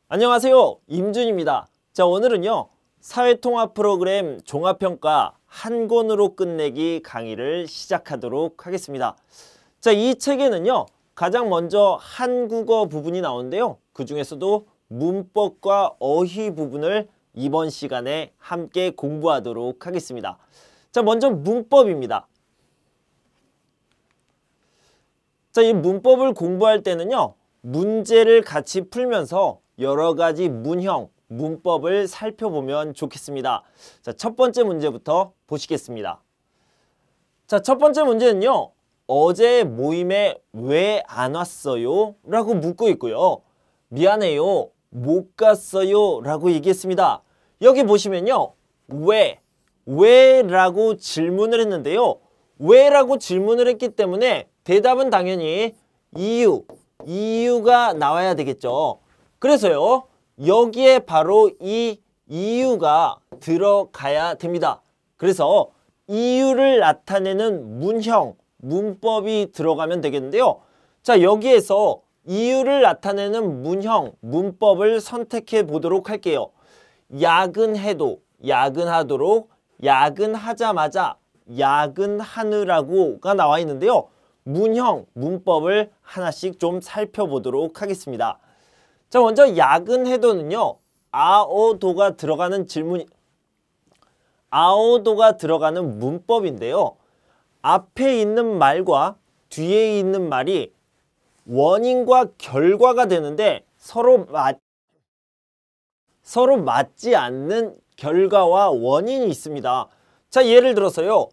안녕하세요, 임준입니다. 자, 오늘은요 사회통합 프로그램 종합평가 한 권으로 끝내기 강의를 시작하도록 하겠습니다. 자, 이 책에는요 가장 먼저 한국어 부분이 나오는데요, 그 중에서도 문법과 어휘 부분을 이번 시간에 함께 공부하도록 하겠습니다. 자, 먼저 문법입니다. 자, 이 문법을 공부할 때는요 문제를 같이 풀면서 여러 가지 문형, 문법을 살펴보면 좋겠습니다. 자, 첫 번째 문제부터 보시겠습니다. 자, 첫 번째 문제는요, 어제 모임에 왜 안 왔어요? 라고 묻고 있고요. 미안해요, 못 갔어요 라고 얘기했습니다. 여기 보시면요, 왜라고 질문을 했는데요. 왜라고 질문을 했기 때문에 대답은 당연히 이유가 나와야 되겠죠. 그래서요, 여기에 바로 이 이유가 들어가야 됩니다. 그래서 이유를 나타내는 문형, 문법이 들어가면 되겠는데요. 자, 여기에서 이유를 나타내는 문형, 문법을 선택해 보도록 할게요. 야근해도, 야근하도록, 야근하자마자, 야근하느라고가 나와 있는데요. 문형, 문법을 하나씩 좀 살펴보도록 하겠습니다. 자, 먼저 야근해도는요, 아어도가 들어가는 아어도가 들어가는 문법인데요. 앞에 있는 말과 뒤에 있는 말이 원인과 결과가 되는데 서로 맞지 않는 결과와 원인이 있습니다. 자, 예를 들어서요,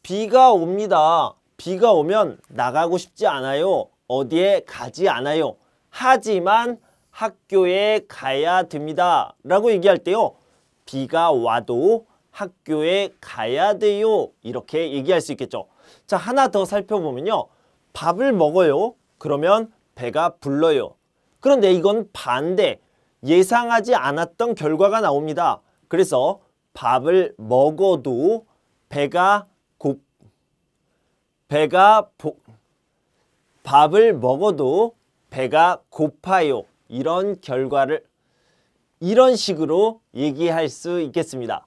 비가 옵니다. 비가 오면 나가고 싶지 않아요. 어디에 가지 않아요. 하지만 학교에 가야 됩니다 라고 얘기할 때요, 비가 와도 학교에 가야 돼요 이렇게 얘기할 수 있겠죠. 자, 하나 더 살펴보면요, 밥을 먹어요. 그러면 배가 불러요. 그런데 이건 반대, 예상하지 않았던 결과가 나옵니다. 그래서 밥을 먹어도 밥을 먹어도 배가 고파요. 이런 결과를 이런 식으로 얘기할 수 있겠습니다.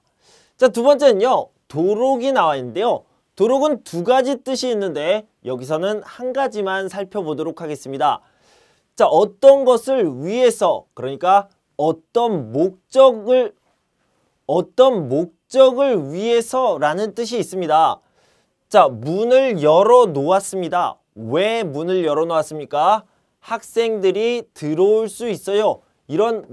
자, 두 번째는요, 도록이 나와 있는데요. 도록은 두 가지 뜻이 있는데 여기서는 한 가지만 살펴보도록 하겠습니다. 자, 어떤 것을 위해서, 그러니까 어떤 목적을 위해서라는 뜻이 있습니다. 자, 문을 열어 놓았습니다. 왜 문을 열어 놓았습니까? 학생들이 들어올 수 있어요. 이런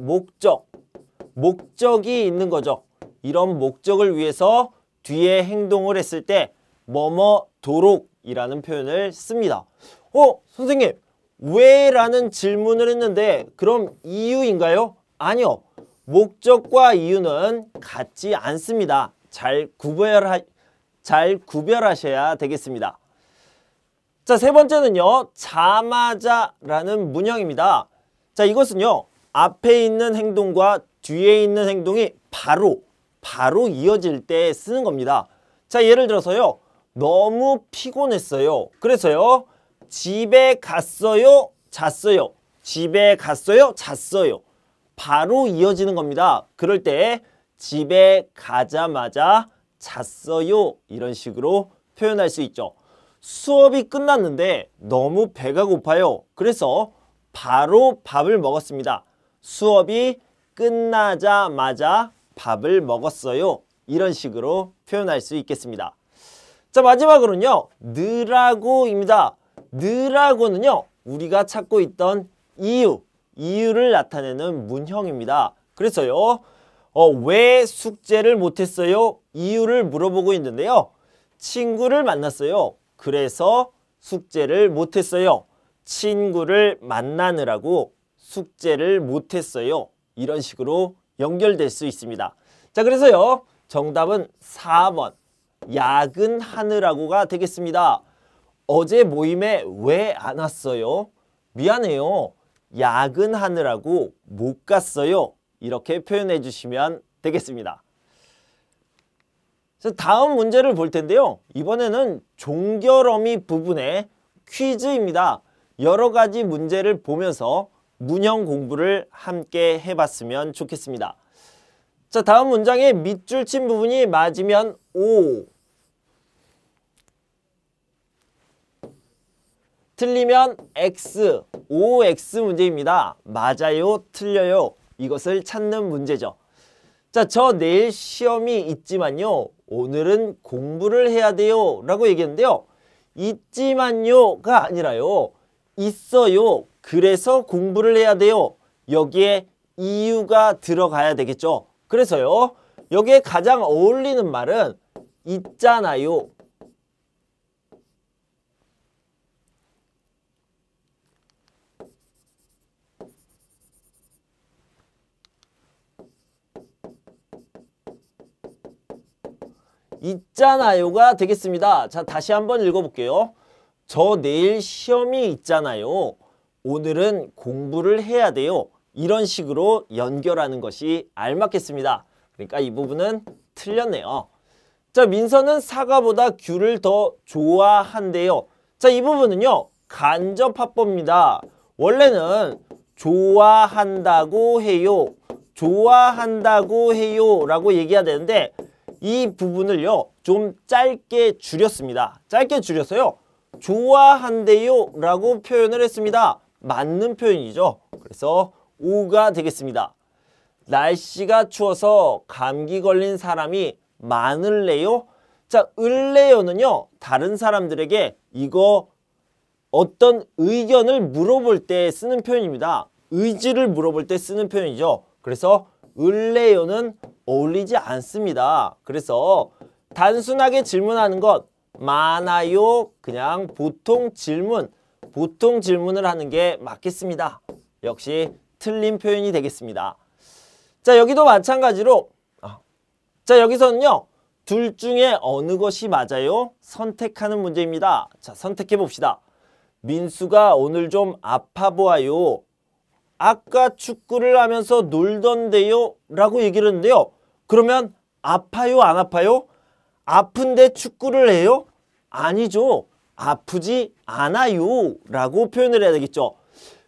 목적이 있는 거죠. 이런 목적을 위해서 뒤에 행동을 했을 때 뭐뭐도록이라는 표현을 씁니다. 선생님, 왜라는 질문을 했는데 그럼 이유인가요? 아니요. 목적과 이유는 같지 않습니다. 잘 구별하셔야 되겠습니다. 자, 세 번째는요, 자마자라는 문형입니다. 자, 이것은요, 앞에 있는 행동과 뒤에 있는 행동이 바로 이어질 때 쓰는 겁니다. 자, 예를 들어서요, 너무 피곤했어요. 그래서요, 집에 갔어요, 잤어요. 집에 갔어요, 잤어요. 바로 이어지는 겁니다. 그럴 때 집에 가자마자 잤어요. 이런 식으로 표현할 수 있죠. 수업이 끝났는데 너무 배가 고파요. 그래서 바로 밥을 먹었습니다. 수업이 끝나자마자 밥을 먹었어요. 이런 식으로 표현할 수 있겠습니다. 자, 마지막으로는요, 느라고입니다. 느라고는요, 우리가 찾고 있던 이유를 나타내는 문형입니다. 그래서요, 왜 숙제를 못했어요? 이유를 물어보고 있는데요. 친구를 만났어요. 그래서 숙제를 못했어요. 친구를 만나느라고 숙제를 못했어요. 이런 식으로 연결될 수 있습니다. 자, 그래서요, 정답은 4번 야근하느라고가 되겠습니다. 어제 모임에 왜 안 왔어요? 미안해요, 야근하느라고 못 갔어요. 이렇게 표현해 주시면 되겠습니다. 다음 문제를 볼 텐데요. 이번에는 종결어미 부분의 퀴즈입니다. 여러 가지 문제를 보면서 문형 공부를 함께 해봤으면 좋겠습니다. 자, 다음 문장에 밑줄 친 부분이 맞으면 O, 틀리면 X, OX 문제입니다. 맞아요, 틀려요. 이것을 찾는 문제죠. 자, 저 내일 시험이 있지만요. 오늘은 공부를 해야 돼요. 라고 얘기했는데요. 있지만요가 아니라요. 있어요. 그래서 공부를 해야 돼요. 여기에 이유가 들어가야 되겠죠. 그래서요. 여기에 가장 어울리는 말은 있잖아요. 있잖아요가 되겠습니다. 자, 다시 한번 읽어볼게요. 저 내일 시험이 있잖아요. 오늘은 공부를 해야 돼요. 이런 식으로 연결하는 것이 알맞겠습니다. 그러니까 이 부분은 틀렸네요. 자, 민서는 사과보다 귤을 더 좋아한대요. 자, 이 부분은요. 간접합법입니다. 원래는 좋아한다고 해요. 좋아한다고 해요 라고 얘기해야 되는데 이 부분을요. 좀 짧게 줄였습니다. 짧게 줄여서요. 좋아한대요 라고 표현을 했습니다. 맞는 표현이죠. 그래서 O가 되겠습니다. 날씨가 추워서 감기 걸린 사람이 많을래요? 자, 을래요는요. 다른 사람들에게 이거 어떤 의견을 물어볼 때 쓰는 표현입니다. 의지를 물어볼 때 쓰는 표현이죠. 그래서 을래요는 어울리지 않습니다. 그래서 단순하게 질문하는 것 많아요. 그냥 보통 질문을 하는 게 맞겠습니다. 역시 틀린 표현이 되겠습니다. 자, 여기도 마찬가지로 자, 여기서는요. 둘 중에 어느 것이 맞아요? 선택하는 문제입니다. 자, 선택해 봅시다. 민수가 오늘 좀 아파 보아요. 아까 축구를 하면서 놀던데요? 라고 얘기를 했는데요. 그러면 아파요? 안 아파요? 아픈데 축구를 해요? 아니죠. 아프지 않아요. 라고 표현을 해야 되겠죠.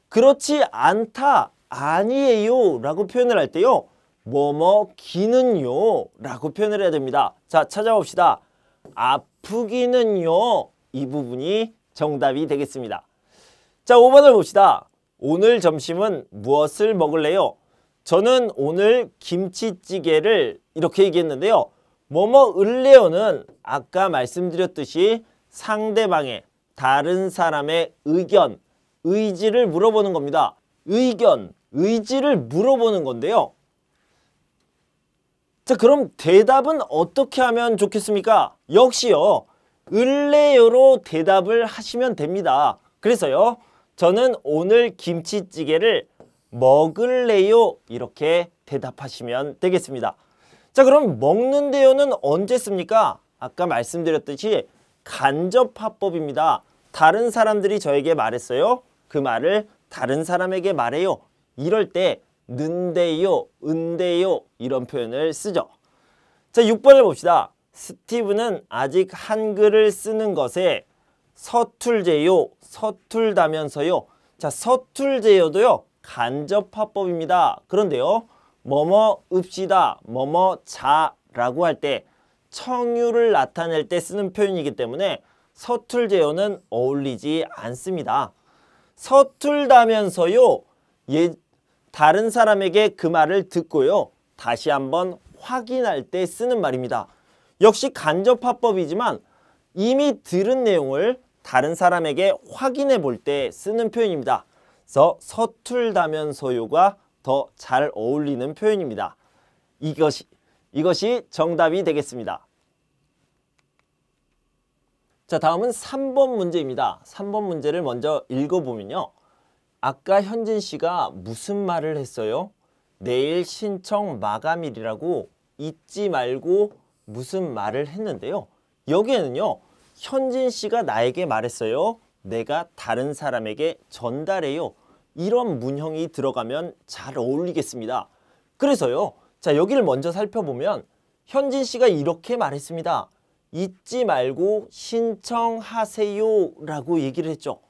그렇지 않다, 아니에요. 라고 표현을 할 때요. 뭐뭐기는요. 라고 표현을 해야 됩니다. 자, 찾아봅시다. 아프기는요. 이 부분이 정답이 되겠습니다. 자, 5번을 봅시다. 오늘 점심은 무엇을 먹을래요? 저는 오늘 김치찌개를 이렇게 얘기했는데요. 뭐뭐 을래요는 아까 말씀드렸듯이 상대방의 다른 사람의 의견, 의지를 물어보는 겁니다. 의견, 의지를 물어보는 건데요. 자, 그럼 대답은 어떻게 하면 좋겠습니까? 역시요. 을래요로 대답을 하시면 됩니다. 그래서요. 저는 오늘 김치찌개를 먹을래요. 이렇게 대답하시면 되겠습니다. 자, 그럼 먹는데요는 언제 씁니까? 아까 말씀드렸듯이 간접화법입니다. 다른 사람들이 저에게 말했어요. 그 말을 다른 사람에게 말해요. 이럴 때 는데요, 은데요 이런 표현을 쓰죠. 자, 6번을 봅시다. 스티브는 아직 한글을 쓰는 것에 서툴제요, 서툴다면서요. 자, 서툴제요도요. 간접화법입니다. 그런데요. 뭐뭐 읍시다, 뭐뭐 자라고 할 때 청유를 나타낼 때 쓰는 표현이기 때문에 서툴제요는 어울리지 않습니다. 서툴다면서요. 다른 사람에게 그 말을 듣고요. 다시 한번 확인할 때 쓰는 말입니다. 역시 간접화법이지만 이미 들은 내용을 다른 사람에게 확인해 볼 때 쓰는 표현입니다. 그래서 서툴다면서요가 더 잘 어울리는 표현입니다. 이것이 정답이 되겠습니다. 자, 다음은 3번 문제입니다. 3번 문제를 먼저 읽어보면요. 아까 현진 씨가 무슨 말을 했어요? 내일 신청 마감일이라고 잊지 말고 무슨 말을 했는데요. 여기에는요. 현진 씨가 나에게 말했어요. 내가 다른 사람에게 전달해요. 이런 문형이 들어가면 잘 어울리겠습니다. 그래서요. 자, 여기를 먼저 살펴보면 현진 씨가 이렇게 말했습니다. 잊지 말고 신청하세요 라고 얘기를 했죠.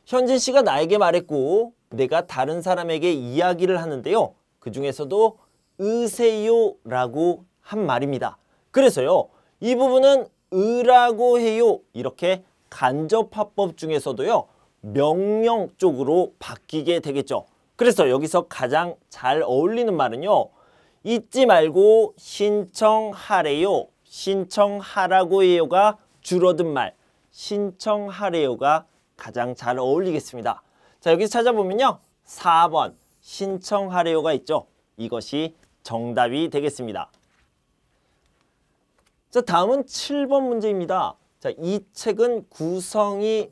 현진 씨가 나에게 말했고 내가 다른 사람에게 이야기를 하는데요. 그 중에서도 으세요라고 한 말입니다. 그래서요. 이 부분은 으라고 해요. 이렇게 간접화법 중에서도요. 명령 쪽으로 바뀌게 되겠죠. 그래서 여기서 가장 잘 어울리는 말은요. 잊지 말고 신청하래요. 신청하라고 해요가 줄어든 말. 신청하래요가 가장 잘 어울리겠습니다. 자, 여기서 찾아보면요. 4번 신청하래요가 있죠. 이것이 정답이 되겠습니다. 자, 다음은 7번 문제입니다. 자, 이 책은 구성이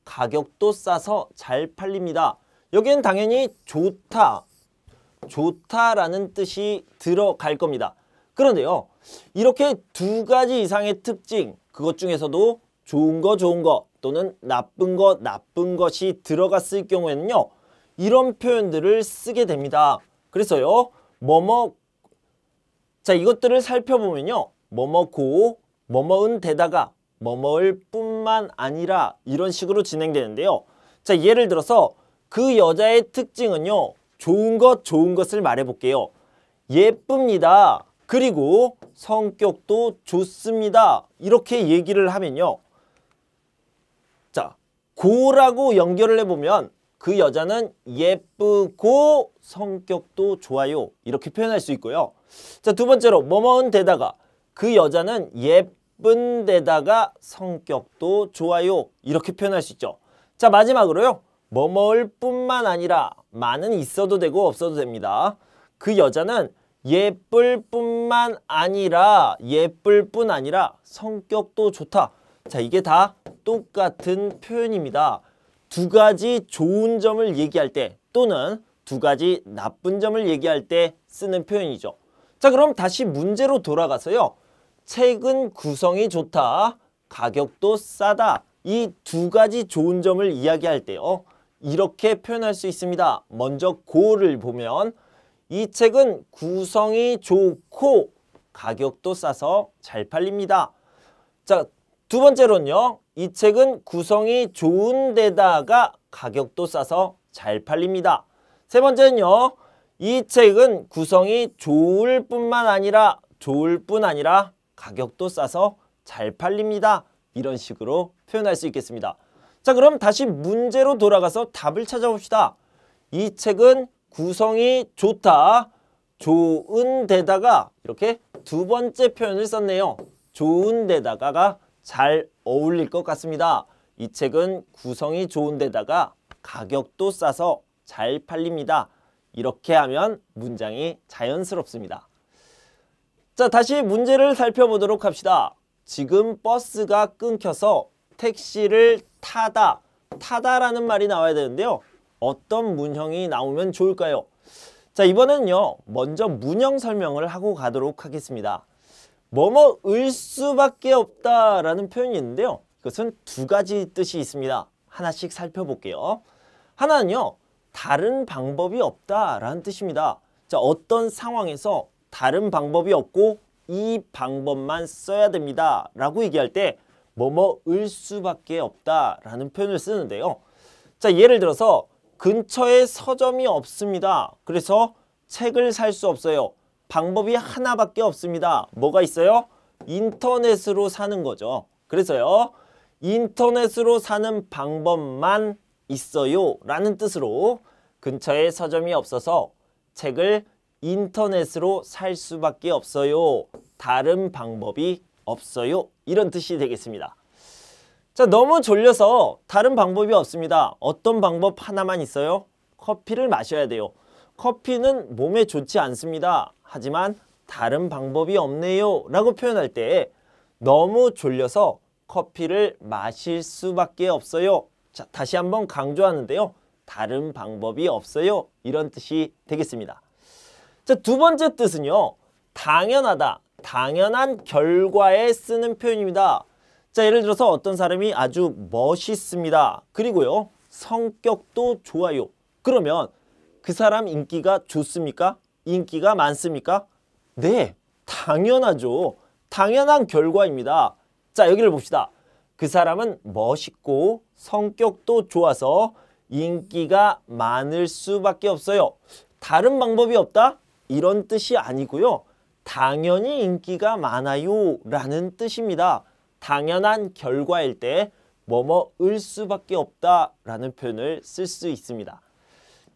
가격도 싸서 잘 팔립니다. 여기엔 당연히 좋다라는 뜻이 들어갈 겁니다. 그런데요. 이렇게 두 가지 이상의 특징, 그것 중에서도 좋은 거 또는 나쁜 것이 들어갔을 경우에는요. 이런 표현들을 쓰게 됩니다. 그래서요. 자, 이것들을 살펴보면요. 뭐뭐고, 뭐뭐은 데다가, 뭐뭐을 뿐만 아니라 이런 식으로 진행되는데요. 자, 예를 들어서 그 여자의 특징은요. 좋은 것을 말해볼게요. 예쁩니다. 그리고 성격도 좋습니다. 이렇게 얘기를 하면요. 자, 고라고 연결을 해보면 그 여자는 예쁘고 성격도 좋아요. 이렇게 표현할 수 있고요. 자, 두 번째로 뭐뭐은 데다가 그 여자는 예쁜 데다가 성격도 좋아요. 이렇게 표현할 수 있죠. 자, 마지막으로요. 뭐뭐을 뿐만 아니라 많은 있어도 되고 없어도 됩니다. 그 여자는 예쁠 뿐 아니라 성격도 좋다. 자, 이게 다 똑같은 표현입니다. 두 가지 좋은 점을 얘기할 때 또는 두 가지 나쁜 점을 얘기할 때 쓰는 표현이죠. 자, 그럼 다시 문제로 돌아가서요. 책은 구성이 좋다. 가격도 싸다. 이 두 가지 좋은 점을 이야기할 때요. 이렇게 표현할 수 있습니다. 먼저 고를 보면 이 책은 구성이 좋고 가격도 싸서 잘 팔립니다. 자, 두 번째로는요. 이 책은 구성이 좋은 데다가 가격도 싸서 잘 팔립니다. 세 번째는요. 이 책은 구성이 좋을 뿐 아니라 가격도 싸서 잘 팔립니다. 이런 식으로 표현할 수 있겠습니다. 자, 그럼 다시 문제로 돌아가서 답을 찾아봅시다. 이 책은 구성이 좋다. 좋은 데다가 이렇게 두 번째 표현을 썼네요. 좋은 데다가가 잘 어울릴 것 같습니다. 이 책은 구성이 좋은 데다가 가격도 싸서 잘 팔립니다. 이렇게 하면 문장이 자연스럽습니다. 자, 다시 문제를 살펴보도록 합시다. 지금 버스가 끊겨서 택시를 타다라는 말이 나와야 되는데요. 어떤 문형이 나오면 좋을까요? 자, 이번에는요. 먼저 문형 설명을 하고 가도록 하겠습니다. 뭐뭐을 수밖에 없다라는 표현이 있는데요. 이것은 두 가지 뜻이 있습니다. 하나씩 살펴볼게요. 하나는요. 다른 방법이 없다라는 뜻입니다. 자, 어떤 상황에서 다른 방법이 없고 이 방법만 써야 됩니다. 라고 얘기할 때 뭐뭐을 수밖에 없다라는 표현을 쓰는데요. 자, 예를 들어서 근처에 서점이 없습니다. 그래서 책을 살 수 없어요. 방법이 하나밖에 없습니다. 뭐가 있어요? 인터넷으로 사는 거죠. 그래서요. 인터넷으로 사는 방법만 있어요. 라는 뜻으로 근처에 서점이 없어서 책을 인터넷으로 살 수밖에 없어요. 다른 방법이 없어요. 이런 뜻이 되겠습니다. 자, 너무 졸려서 다른 방법이 없습니다. 어떤 방법 하나만 있어요? 커피를 마셔야 돼요. 커피는 몸에 좋지 않습니다. 하지만 다른 방법이 없네요. 라고 표현할 때 너무 졸려서 커피를 마실 수밖에 없어요. 자, 다시 한번 강조하는데요. 다른 방법이 없어요. 이런 뜻이 되겠습니다. 자, 두 번째 뜻은요. 당연하다. 당연한 결과에 쓰는 표현입니다. 자, 예를 들어서 어떤 사람이 아주 멋있습니다. 그리고요. 성격도 좋아요. 그러면 그 사람 인기가 좋습니까? 인기가 많습니까? 네, 당연하죠. 당연한 결과입니다. 자, 여기를 봅시다. 그 사람은 멋있고 성격도 좋아서 인기가 많을 수밖에 없어요. 다른 방법이 없다? 이런 뜻이 아니고요. 당연히 인기가 많아요 라는 뜻입니다. 당연한 결과일 때 뭐뭐을 수밖에 없다 라는 표현을 쓸 수 있습니다.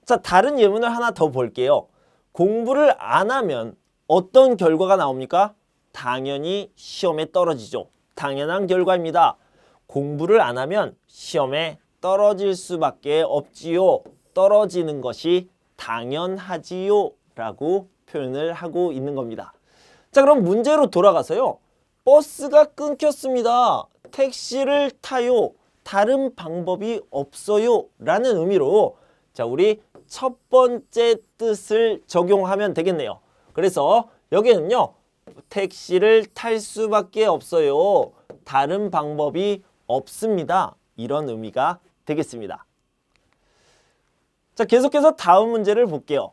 자, 다른 예문을 하나 더 볼게요. 공부를 안 하면 어떤 결과가 나옵니까? 당연히 시험에 떨어지죠. 당연한 결과입니다. 공부를 안 하면 시험에 떨어질 수밖에 없지요. 떨어지는 것이 당연하지요 라고 표현을 하고 있는 겁니다. 자, 그럼 문제로 돌아가서요. 버스가 끊겼습니다. 택시를 타요. 다른 방법이 없어요 라는 의미로 자, 우리 첫 번째 뜻을 적용하면 되겠네요. 그래서 여기는요. 택시를 탈 수밖에 없어요. 다른 방법이 없습니다. 이런 의미가 되겠습니다. 자, 계속해서 다음 문제를 볼게요.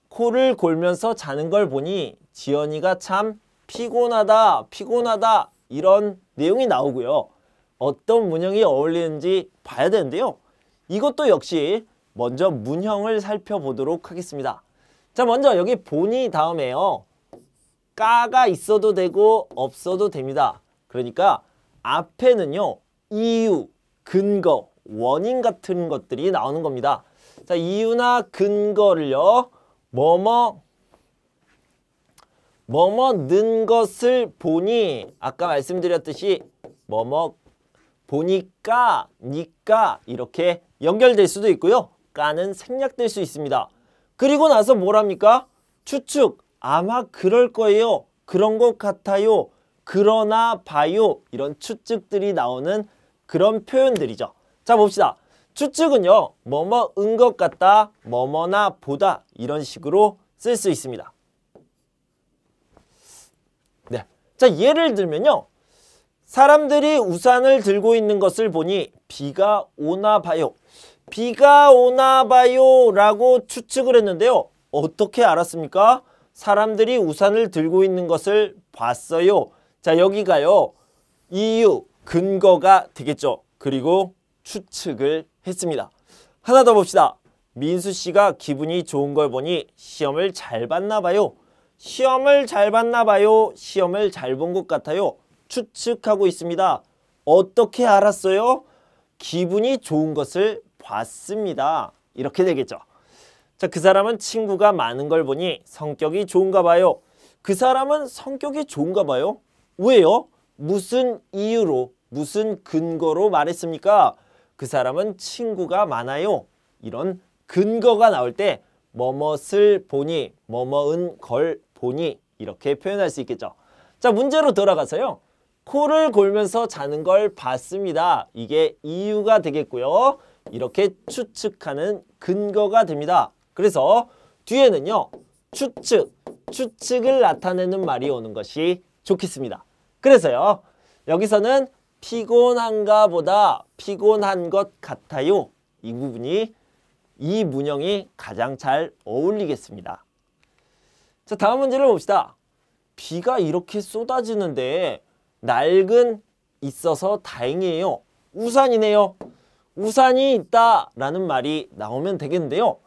코를 골면서 자는 걸 보니 지연이가 참 피곤하다, 피곤하다 이런 내용이 나오고요. 어떤 문형이 어울리는지 봐야 되는데요. 이것도 역시 먼저 문형을 살펴보도록 하겠습니다. 자, 먼저 여기 보니 다음에요. 까가 있어도 되고 없어도 됩니다. 그러니까 앞에는요. 이유, 근거, 원인 같은 것들이 나오는 겁니다. 자, 이유나 근거를요. 뭐뭐 는 것을 보니 아까 말씀드렸듯이 뭐뭐 보니까, 니까 이렇게 연결될 수도 있고요. 까는 생략될 수 있습니다. 그리고 나서 뭐랍니까? 추측. 아마 그럴 거예요. 그런 것 같아요. 그러나 봐요. 이런 추측들이 나오는 그런 표현들이죠. 자, 봅시다. 추측은요. 뭐뭐인 것 같다, 뭐뭐나 보다 이런 식으로 쓸 수 있습니다. 네. 자, 예를 들면요. 사람들이 우산을 들고 있는 것을 보니 비가 오나 봐요. 비가 오나 봐요 라고 추측을 했는데요. 어떻게 알았습니까? 사람들이 우산을 들고 있는 것을 봤어요. 자, 여기가요. 이유, 근거가 되겠죠. 그리고 추측을 했습니다. 하나 더 봅시다. 민수 씨가 기분이 좋은 걸 보니 시험을 잘 봤나 봐요. 시험을 잘 봤나 봐요. 시험을 잘 본 것 같아요. 추측하고 있습니다. 어떻게 알았어요? 기분이 좋은 것을 봤습니다. 이렇게 되겠죠. 자, 그 사람은 친구가 많은 걸 보니 성격이 좋은가 봐요. 그 사람은 성격이 좋은가 봐요. 왜요? 무슨 이유로, 무슨 근거로 말했습니까? 그 사람은 친구가 많아요. 이런 근거가 나올 때 뭐뭇을 보니, 뭐뭐은 걸 보니 이렇게 표현할 수 있겠죠. 자, 문제로 돌아가서요. 코를 골면서 자는 걸 봤습니다. 이게 이유가 되겠고요. 이렇게 추측하는 근거가 됩니다. 그래서 뒤에는요. 추측을 나타내는 말이 오는 것이 좋겠습니다. 그래서요. 여기서는 피곤한가 보다 피곤한 것 같아요. 이 부분이 이 문형이 가장 잘 어울리겠습니다. 자, 다음 문제를 봅시다. 비가 이렇게 쏟아지는데 낡은 있어서 다행이에요. 우산이네요. 우산이 있다라는 말이 나오면 되겠는데요.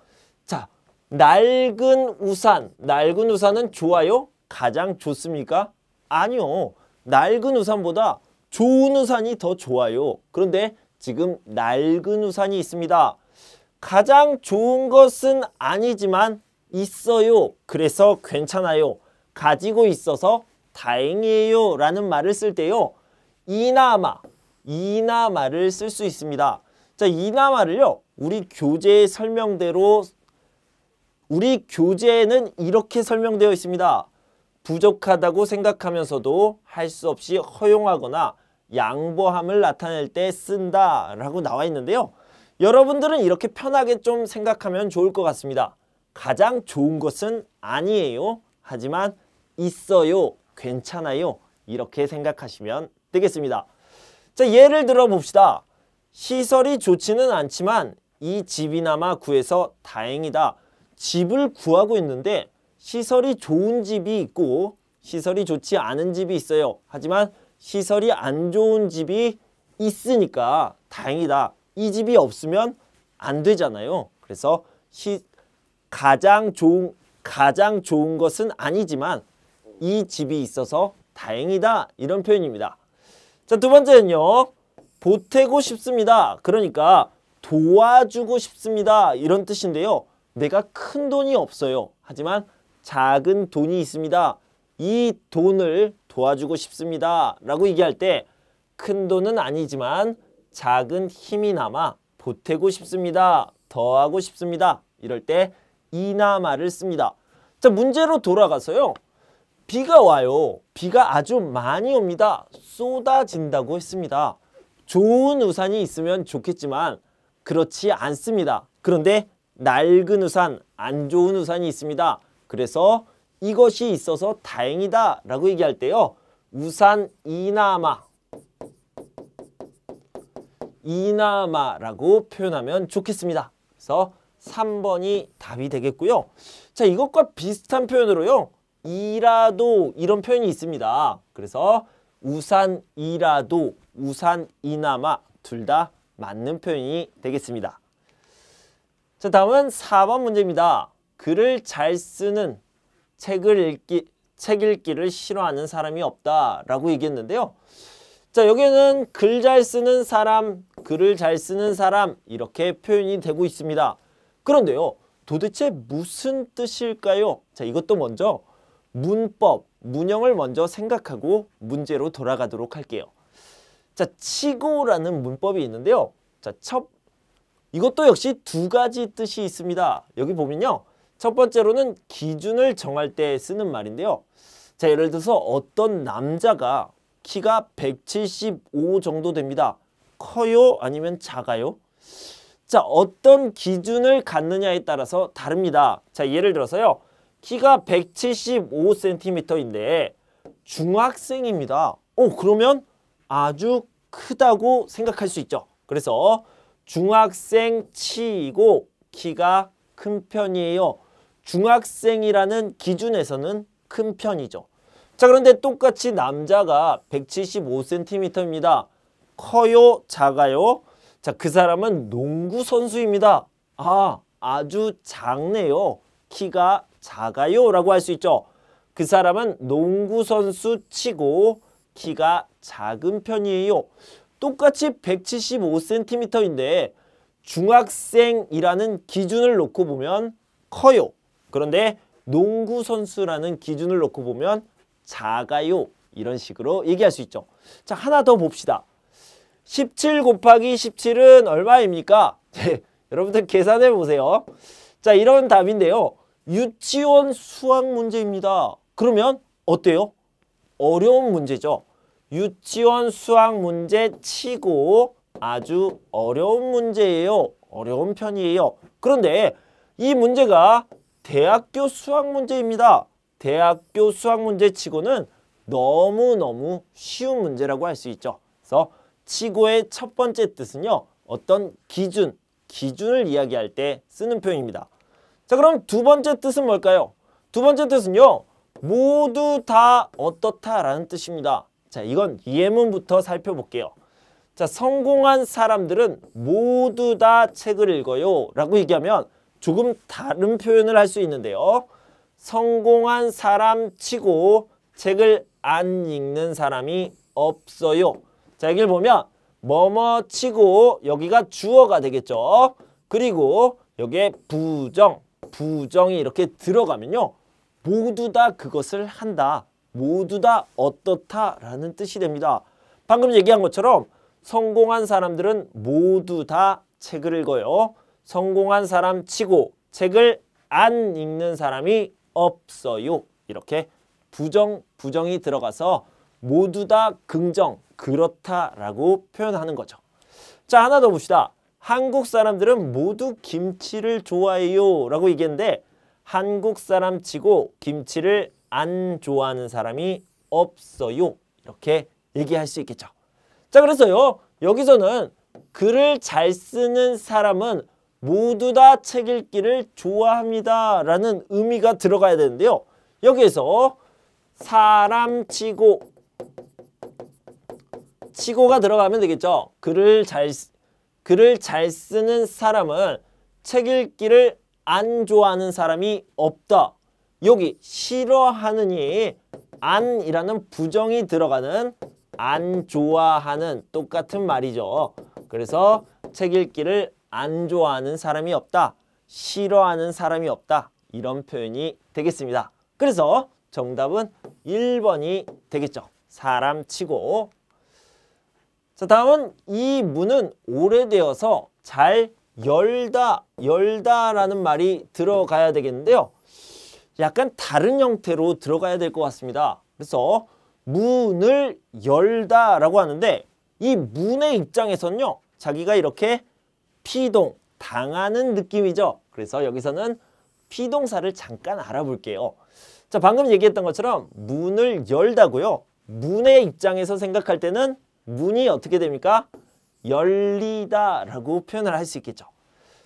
자, 낡은 우산은 좋아요? 가장 좋습니까? 아니요. 낡은 우산보다 좋은 우산이 더 좋아요. 그런데 지금 낡은 우산이 있습니다. 가장 좋은 것은 아니지만 있어요. 그래서 괜찮아요. 가지고 있어서 다행이에요 라는 말을 쓸 때요. 이나마를 쓸 수 있습니다. 자, 이나마를요. 우리 교재의 설명대로 우리 교재에는 이렇게 설명되어 있습니다. 부족하다고 생각하면서도 할 수 없이 허용하거나 양보함을 나타낼 때 쓴다 라고 나와 있는데요. 여러분들은 이렇게 편하게 좀 생각하면 좋을 것 같습니다. 가장 좋은 것은 아니에요. 하지만 있어요. 괜찮아요. 이렇게 생각하시면 되겠습니다. 자, 예를 들어 봅시다. 시설이 좋지는 않지만 이 집이나마 구해서 다행이다. 집을 구하고 있는데 시설이 좋은 집이 있고 시설이 좋지 않은 집이 있어요. 하지만 시설이 안 좋은 집이 있으니까 다행이다. 이 집이 없으면 안 되잖아요. 그래서 가장 좋은 것은 아니지만 이 집이 있어서 다행이다. 이런 표현입니다. 자, 두 번째는요. 보태고 싶습니다. 그러니까 도와주고 싶습니다. 이런 뜻인데요. 내가 큰 돈이 없어요. 하지만 작은 돈이 있습니다. 이 돈을 도와주고 싶습니다. 라고 얘기할 때 큰 돈은 아니지만 작은 힘이 남아 보태고 싶습니다. 더하고 싶습니다. 이럴 때 이나마를 씁니다. 자, 문제로 돌아가서요. 비가 와요. 비가 아주 많이 옵니다. 쏟아진다고 했습니다. 좋은 우산이 있으면 좋겠지만 그렇지 않습니다. 그런데 낡은 우산, 안 좋은 우산이 있습니다. 그래서 이것이 있어서 다행이다 라고 얘기할 때요. 우산 이나마라고 표현하면 좋겠습니다. 그래서 3번이 답이 되겠고요. 자, 이것과 비슷한 표현으로요. 이라도 이런 표현이 있습니다. 그래서 우산이라도, 우산이나마 둘 다 맞는 표현이 되겠습니다. 자, 다음은 4번 문제입니다. 글을 잘 쓰는 책 읽기를 싫어하는 사람이 없다라고 얘기했는데요. 자, 여기에는 글 잘 쓰는 사람, 글을 잘 쓰는 사람 이렇게 표현이 되고 있습니다. 그런데요. 도대체 무슨 뜻일까요? 자, 이것도 먼저 문법, 문형을 먼저 생각하고 문제로 돌아가도록 할게요. 자, 치고라는 문법이 있는데요. 자, 이것도 역시 두 가지 뜻이 있습니다. 여기 보면요. 첫 번째로는 기준을 정할 때 쓰는 말인데요. 자, 예를 들어서 어떤 남자가 키가 175 정도 됩니다. 커요? 아니면 작아요? 자, 어떤 기준을 갖느냐에 따라서 다릅니다. 자, 예를 들어서요. 키가 175cm인데 중학생입니다. 그러면 아주 크다고 생각할 수 있죠. 그래서 중학생 치고 키가 큰 편이에요. 중학생이라는 기준에서는 큰 편이죠. 자, 그런데 똑같이 남자가 175cm입니다. 커요? 작아요? 자, 그 사람은 농구 선수입니다. 아주 작네요. 키가 작아요 라고 할 수 있죠. 그 사람은 농구 선수 치고 키가 작은 편이에요. 똑같이 175cm인데 중학생이라는 기준을 놓고 보면 커요. 그런데 농구 선수라는 기준을 놓고 보면 작아요. 이런 식으로 얘기할 수 있죠. 자, 하나 더 봅시다. 17 곱하기 17은 얼마입니까? 여러분들 계산해 보세요. 자, 이런 답인데요. 유치원 수학 문제입니다. 그러면 어때요? 어려운 문제죠. 유치원 수학 문제 치고 아주 어려운 문제예요. 어려운 편이에요. 그런데 이 문제가 대학교 수학 문제입니다. 대학교 수학 문제 치고는 너무너무 쉬운 문제라고 할 수 있죠. 그래서 치고의 첫 번째 뜻은요. 어떤 기준을 이야기할 때 쓰는 표현입니다. 자, 그럼 두 번째 뜻은 뭘까요? 두 번째 뜻은요. 모두 다 어떻다라는 뜻입니다. 자, 이건 예문부터 살펴볼게요. 자, 성공한 사람들은 모두 다 책을 읽어요 라고 얘기하면 조금 다른 표현을 할 수 있는데요. 성공한 사람 치고 책을 안 읽는 사람이 없어요. 자, 여기를 보면 뭐뭐 치고 여기가 주어가 되겠죠. 그리고 여기에 부정이 이렇게 들어가면요. 모두 다 그것을 한다. 모두 다 어떻다라는 뜻이 됩니다. 방금 얘기한 것처럼 성공한 사람들은 모두 다 책을 읽어요. 성공한 사람 치고 책을 안 읽는 사람이 없어요. 이렇게 부정이 들어가서 모두 다 긍정, 그렇다라고 표현하는 거죠. 자, 하나 더 봅시다. 한국 사람들은 모두 김치를 좋아해요 라고 얘기했는데 한국 사람 치고 김치를 안 좋아하는 사람이 없어요. 이렇게 얘기할 수 있겠죠. 자, 그래서요. 여기서는 글을 잘 쓰는 사람은 모두 다 책 읽기를 좋아합니다 라는 의미가 들어가야 되는데요. 여기에서 사람 치고가 들어가면 되겠죠. 글을 글을 잘 쓰는 사람은 책 읽기를 안 좋아하는 사람이 없다. 여기 싫어하느니 안이라는 부정이 들어가는 안 좋아하는 똑같은 말이죠. 그래서 책 읽기를 안 좋아하는 사람이 없다. 싫어하는 사람이 없다. 이런 표현이 되겠습니다. 그래서 정답은 1번이 되겠죠. 사람 치고. 자, 다음은 이 문은 오래되어서 잘 열다라는 말이 들어가야 되겠는데요. 약간 다른 형태로 들어가야 될 것 같습니다. 그래서 문을 열다라고 하는데 이 문의 입장에서는요. 자기가 이렇게 피동, 당하는 느낌이죠. 그래서 여기서는 피동사를 잠깐 알아볼게요. 자, 방금 얘기했던 것처럼 문을 열다고요. 문의 입장에서 생각할 때는 문이 어떻게 됩니까? 열리다라고 표현을 할 수 있겠죠.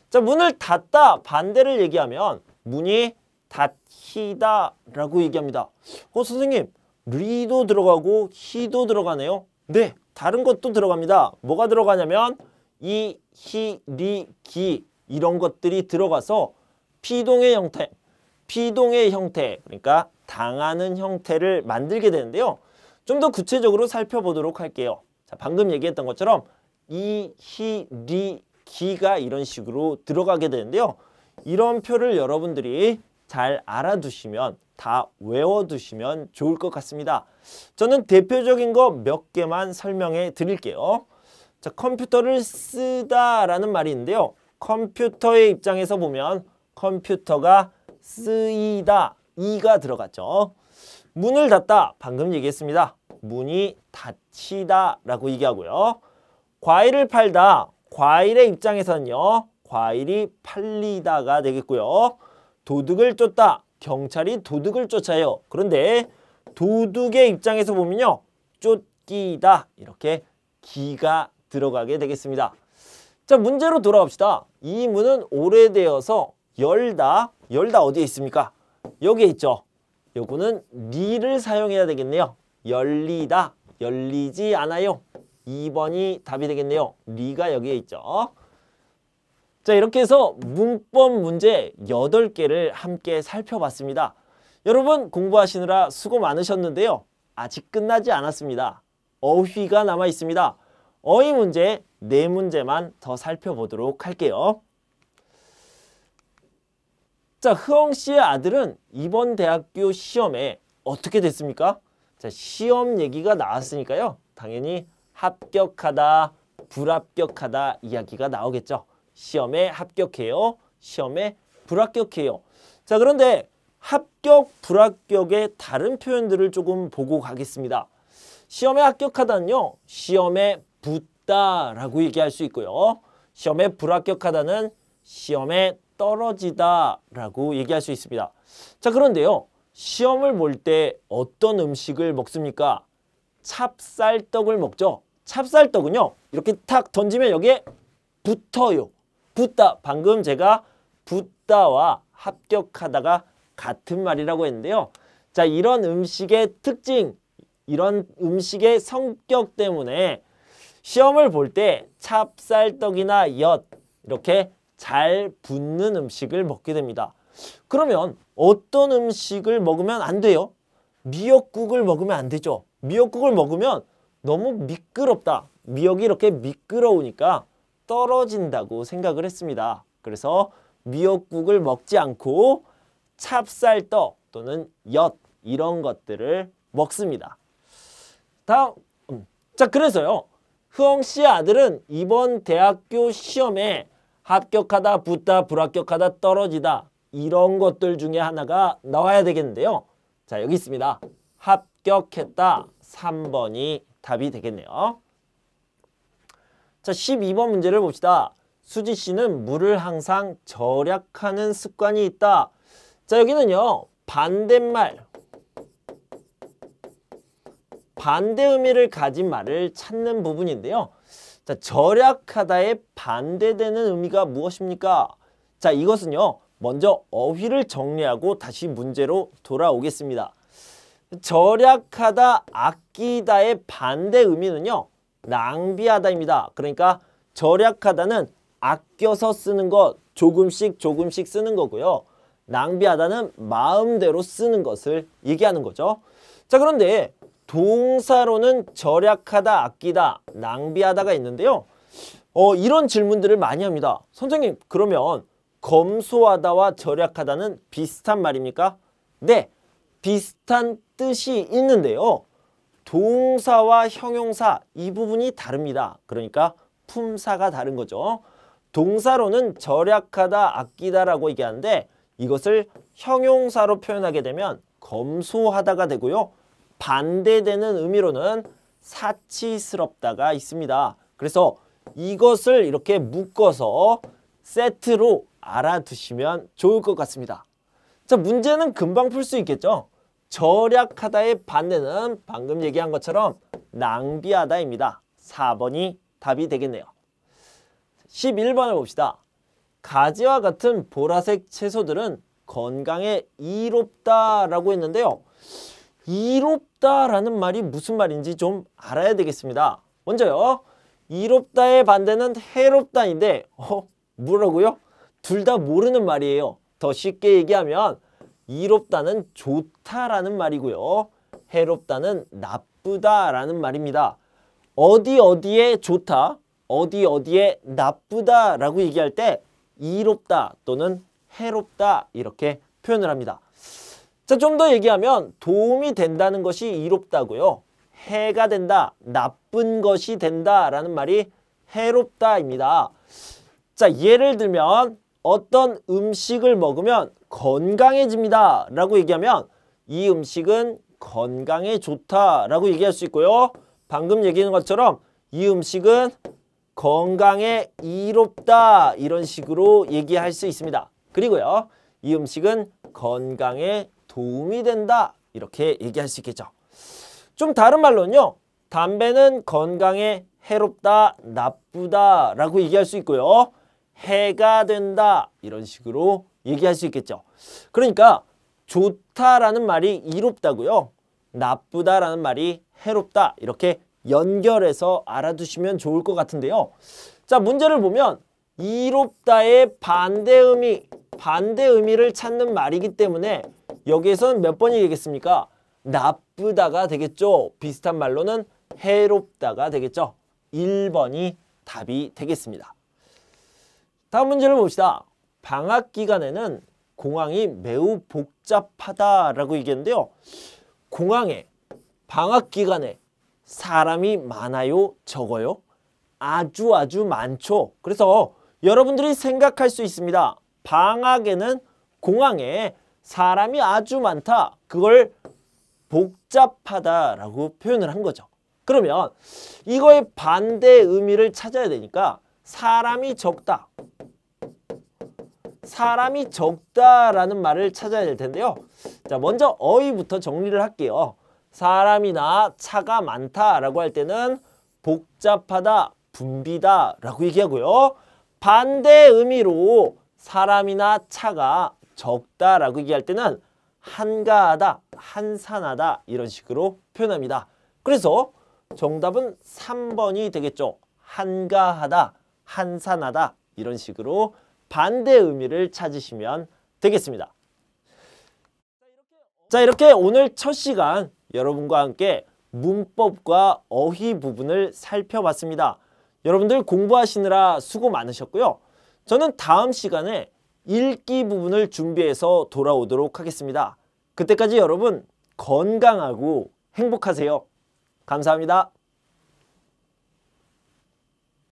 자, 문을 닫다 반대를 얘기하면 문이 닫히다라고 얘기합니다. 선생님, 리도 들어가고 히도 들어가네요. 네, 다른 것도 들어갑니다. 뭐가 들어가냐면 이, 히, 리, 기 이런 것들이 들어가서 피동의 형태, 그러니까 당하는 형태를 만들게 되는데요. 좀 더 구체적으로 살펴보도록 할게요. 자, 방금 얘기했던 것처럼 이, 히, 리, 기가 이런 식으로 들어가게 되는데요. 이런 표를 여러분들이 잘 알아두시면, 다 외워두시면 좋을 것 같습니다. 저는 대표적인 거 몇 개만 설명해 드릴게요. 자, 컴퓨터를 쓰다라는 말이 있는데요. 컴퓨터의 입장에서 보면 컴퓨터가 쓰이다, 이가 들어갔죠. 문을 닫다, 방금 얘기했습니다. 문이 닫히다라고 얘기하고요. 과일을 팔다, 과일의 입장에서는요. 과일이 팔리다가 되겠고요. 도둑을 쫓다, 경찰이 도둑을 쫓아요. 그런데 도둑의 입장에서 보면요. 쫓기다, 이렇게 기가 들어가게 되겠습니다. 자, 문제로 돌아옵시다. 이 문은 오래되어서 열다 어디에 있습니까? 여기에 있죠. 요거는 리를 사용해야 되겠네요. 열리다, 열리지 않아요. 2번이 답이 되겠네요. 리가 여기에 있죠. 자, 이렇게 해서 문법 문제 8개를 함께 살펴봤습니다. 여러분 공부하시느라 수고 많으셨는데요. 아직 끝나지 않았습니다. 어휘가 남아 있습니다. 어휘 문제 4문제만 더 살펴보도록 할게요. 자, 흐엉 씨의 아들은 이번 대학교 시험에 어떻게 됐습니까? 자, 시험 얘기가 나왔으니까요. 당연히 합격하다, 불합격하다 이야기가 나오겠죠. 시험에 합격해요. 시험에 불합격해요. 자, 그런데 합격, 불합격의 다른 표현들을 조금 보고 가겠습니다. 시험에 합격하다는요. 시험에 붙다라고 얘기할 수 있고요. 시험에 불합격하다는 시험에 떨어지다라고 얘기할 수 있습니다. 자, 그런데요. 시험을 볼 때 어떤 음식을 먹습니까? 찹쌀떡을 먹죠. 찹쌀떡은요. 이렇게 탁 던지면 여기에 붙어요. 붙다. 방금 제가 붙다와 합격하다가 같은 말이라고 했는데요. 자, 이런 음식의 특징, 이런 음식의 성격 때문에 시험을 볼 때 찹쌀떡이나 엿 이렇게 잘 붙는 음식을 먹게 됩니다. 그러면 어떤 음식을 먹으면 안 돼요? 미역국을 먹으면 안 되죠. 미역국을 먹으면 너무 미끄럽다. 미역이 이렇게 미끄러우니까 떨어진다고 생각을 했습니다. 그래서 미역국을 먹지 않고 찹쌀떡 또는 엿 이런 것들을 먹습니다. 다음, 자, 그래서요. 흐엉 씨의 아들은 이번 대학교 시험에 합격하다, 붙다, 불합격하다, 떨어지다 이런 것들 중에 하나가 나와야 되겠는데요. 자, 여기 있습니다. 합격했다. 3번이 답이 되겠네요. 자, 12번 문제를 봅시다. 수지 씨는 물을 항상 절약하는 습관이 있다. 자, 여기는요. 반대말, 반대 의미를 가진 말을 찾는 부분인데요. 자, 절약하다의 반대되는 의미가 무엇입니까? 자, 이것은요. 먼저 어휘를 정리하고 다시 문제로 돌아오겠습니다. 절약하다, 아끼다의 반대 의미는요. 낭비하다입니다. 그러니까 절약하다는 아껴서 쓰는 것, 조금씩 조금씩 쓰는 거고요. 낭비하다는 마음대로 쓰는 것을 얘기하는 거죠. 자, 그런데 동사로는 절약하다, 아끼다, 낭비하다가 있는데요. 이런 질문들을 많이 합니다. 선생님, 그러면 검소하다와 절약하다는 비슷한 말입니까? 네, 비슷한 뜻이 있는데요. 동사와 형용사 이 부분이 다릅니다. 그러니까 품사가 다른 거죠. 동사로는 절약하다, 아끼다라고 얘기하는데 이것을 형용사로 표현하게 되면 검소하다가 되고요. 반대되는 의미로는 사치스럽다가 있습니다. 그래서 이것을 이렇게 묶어서 세트로 알아두시면 좋을 것 같습니다. 자, 문제는 금방 풀 수 있겠죠? 절약하다의 반대는 방금 얘기한 것처럼 낭비하다입니다. 4번이 답이 되겠네요. 11번을 봅시다. 가지와 같은 보라색 채소들은 건강에 이롭다라고 했는데요. 이롭다라는 말이 무슨 말인지 좀 알아야 되겠습니다. 먼저요. 이롭다의 반대는 해롭다인데 뭐라고요? 둘 다 모르는 말이에요. 더 쉽게 얘기하면 이롭다는 좋다라는 말이고요. 해롭다는 나쁘다라는 말입니다. 어디에 좋다, 어디에 나쁘다라고 얘기할 때 이롭다 또는 해롭다 이렇게 표현을 합니다. 자, 좀 더 얘기하면 도움이 된다는 것이 이롭다고요. 해가 된다, 나쁜 것이 된다라는 말이 해롭다입니다. 자, 예를 들면 어떤 음식을 먹으면 건강해집니다 라고 얘기하면 이 음식은 건강에 좋다라고 얘기할 수 있고요. 방금 얘기한 것처럼 이 음식은 건강에 이롭다 이런 식으로 얘기할 수 있습니다. 그리고요. 이 음식은 건강에 도움이 된다 이렇게 얘기할 수 있겠죠. 좀 다른 말로는요. 담배는 건강에 해롭다, 나쁘다 라고 얘기할 수 있고요. 해가 된다 이런 식으로 얘기할 수 있겠죠. 그러니까 좋다라는 말이 이롭다고요. 나쁘다라는 말이 해롭다 이렇게 연결해서 알아두시면 좋을 것 같은데요. 자, 문제를 보면 이롭다의 반대 의미를 찾는 말이기 때문에 여기에서는 몇 번이 되겠습니까? 나쁘다가 되겠죠. 비슷한 말로는 해롭다가 되겠죠. 1번이 답이 되겠습니다. 다음 문제를 봅시다. 방학 기간에는 공항이 매우 복잡하다라고 얘기했는데요. 공항에 방학 기간에 사람이 많아요? 적어요? 아주 많죠. 그래서 여러분들이 생각할 수 있습니다. 방학에는 공항에 사람이 아주 많다. 그걸 복잡하다라고 표현을 한 거죠. 그러면 이거의 반대 의미를 찾아야 되니까 사람이 적다. 사람이 적다라는 말을 찾아야 될 텐데요. 자, 먼저 어휘부터 정리를 할게요. 사람이나 차가 많다라고 할 때는 복잡하다, 붐비다 라고 얘기하고요. 반대 의미로 사람이나 차가 적다라고 얘기할 때는 한가하다, 한산하다 이런 식으로 표현합니다. 그래서 정답은 3번이 되겠죠. 한가하다, 한산하다 이런 식으로 반대 의미를 찾으시면 되겠습니다. 자, 이렇게 오늘 첫 시간 여러분과 함께 문법과 어휘 부분을 살펴봤습니다. 여러분들 공부하시느라 수고 많으셨고요. 저는 다음 시간에 읽기 부분을 준비해서 돌아오도록 하겠습니다. 그때까지 여러분 건강하고 행복하세요. 감사합니다.